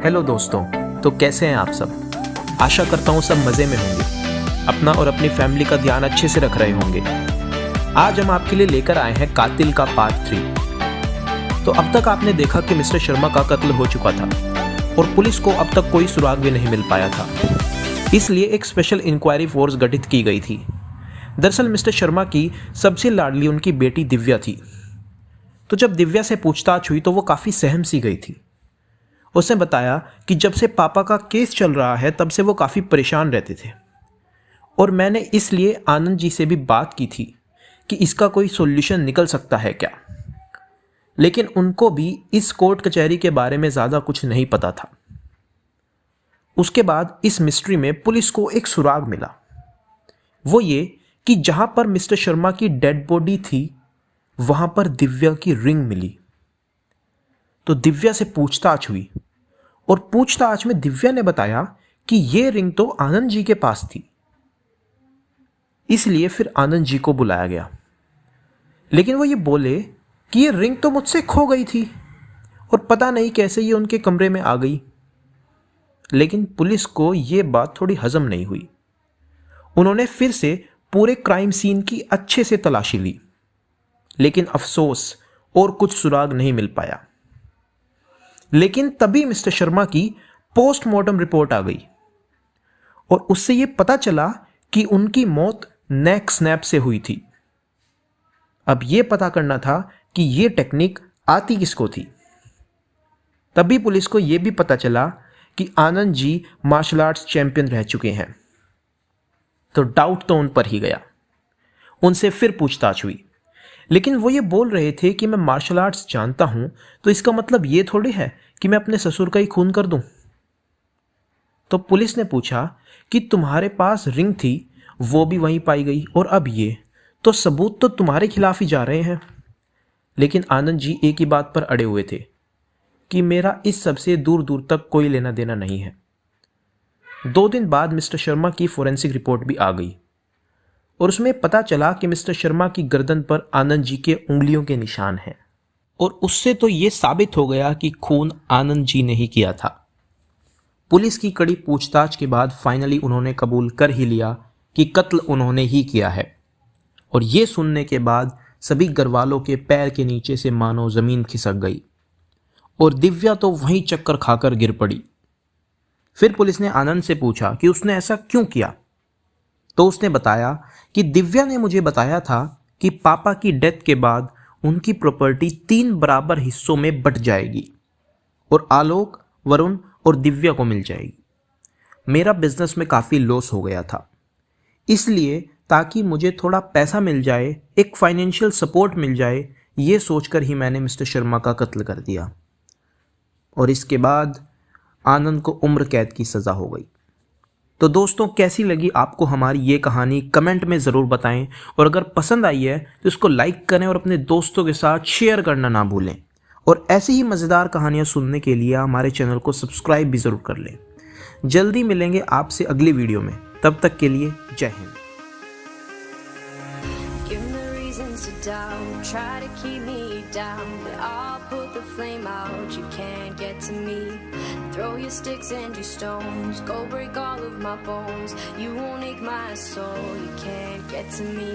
Hello दोस्तों, तो कैसे हैं आप सब। आशा करता हूँ सब मज़े में होंगे, अपना और अपनी फैमिली का ध्यान अच्छे से रख रहे होंगे। आज हम आपके लिए लेकर आए हैं कातिल का पार्ट 3। तो अब तक आपने देखा कि मिस्टर शर्मा का कत्ल हो चुका था और पुलिस को अब तक कोई सुराग भी नहीं मिल पाया था। इसलिए एक स्पेशल इंक्वायरी फोर्स गठित की गई थी। दरअसल मिस्टर शर्मा की सबसे लाडली उनकी बेटी दिव्या थी। तो जब दिव्या से पूछताछ हुई तो वो काफ़ी सहम सी गई थी। उसने बताया कि जब से पापा का केस चल रहा है तब से वो काफ़ी परेशान रहते थे और मैंने इसलिए आनंद जी से भी बात की थी कि इसका कोई सॉल्यूशन निकल सकता है क्या, लेकिन उनको भी इस कोर्ट कचहरी के बारे में ज़्यादा कुछ नहीं पता था। उसके बाद इस मिस्ट्री में पुलिस को एक सुराग मिला, वो ये कि जहां पर मिस्टर शर्मा की डेड बॉडी थी वहां पर दिव्या की रिंग मिली। तो दिव्या से पूछताछ हुई और पूछताछ में दिव्या ने बताया कि ये रिंग तो आनंद जी के पास थी, इसलिए फिर आनंद जी को बुलाया गया। लेकिन वो ये बोले कि ये रिंग तो मुझसे खो गई थी और पता नहीं कैसे ये उनके कमरे में आ गई। लेकिन पुलिस को ये बात थोड़ी हजम नहीं हुई। उन्होंने फिर से पूरे क्राइम सीन की अच्छे से तलाशी ली, लेकिन अफसोस और कुछ सुराग नहीं मिल पाया। लेकिन तभी मिस्टर शर्मा की पोस्टमार्टम रिपोर्ट आ गई और उससे यह पता चला कि उनकी मौत नेक स्नैप से हुई थी। अब यह पता करना था कि यह टेक्निक आती किसको थी। तभी पुलिस को यह भी पता चला कि Anand ji martial arts champion रह चुके हैं। तो डाउट तो उन पर ही गया। उनसे फिर पूछताछ हुई, लेकिन वो ये बोल रहे थे कि मैं मार्शल आर्ट्स जानता हूं, तो इसका मतलब ये थोड़ी है कि मैं अपने ससुर का ही खून कर दूं। तो पुलिस ने पूछा कि तुम्हारे पास रिंग थी, वो भी वहीं पाई गई, और अब ये तो सबूत तो तुम्हारे खिलाफ ही जा रहे हैं। लेकिन आनंद जी एक ही बात पर अड़े हुए थे कि मेरा इस सब से दूर दूर तक कोई लेना देना नहीं है। 2 दिन बाद मिस्टर शर्मा की फोरेंसिक रिपोर्ट भी आ गई और उसमें पता चला कि मिस्टर शर्मा की गर्दन पर आनंद जी के उंगलियों के निशान हैं और उससे तो ये साबित हो गया कि खून आनंद जी ने ही किया था। पुलिस की कड़ी पूछताछ के बाद फाइनली उन्होंने कबूल कर ही लिया कि कत्ल उन्होंने ही किया है। और ये सुनने के बाद सभी घरवालों के पैर के नीचे से मानो जमीन खिसक गई और दिव्या तो वहीं चक्कर खाकर गिर पड़ी। फिर पुलिस ने आनंद से पूछा कि उसने ऐसा क्यों किया। तो उसने बताया कि दिव्या ने मुझे बताया था कि पापा की डेथ के बाद उनकी प्रॉपर्टी 3 बराबर हिस्सों में बट जाएगी और आलोक, वरुण और दिव्या को मिल जाएगी। मेरा बिजनेस में काफ़ी लॉस हो गया था, इसलिए ताकि मुझे थोड़ा पैसा मिल जाए, एक फाइनेंशियल सपोर्ट मिल जाए, ये सोचकर ही मैंने मिस्टर शर्मा का कत्ल कर दिया। और इसके बाद आनंद को उम्र कैद की सज़ा हो गई। तो दोस्तों, कैसी लगी आपको हमारी ये कहानी कमेंट में ज़रूर बताएं, और अगर पसंद आई है तो इसको लाइक करें और अपने दोस्तों के साथ शेयर करना ना भूलें। और ऐसी ही मज़ेदार कहानियाँ सुनने के लिए हमारे चैनल को सब्सक्राइब भी ज़रूर कर लें। जल्दी मिलेंगे आपसे अगली वीडियो में, तब तक के लिए जय Hind. Try to keep me down, but I'll put the flame out. You can't get to me. Throw your sticks and your stones, go break all of my bones. You won't ache my soul. You can't get to me.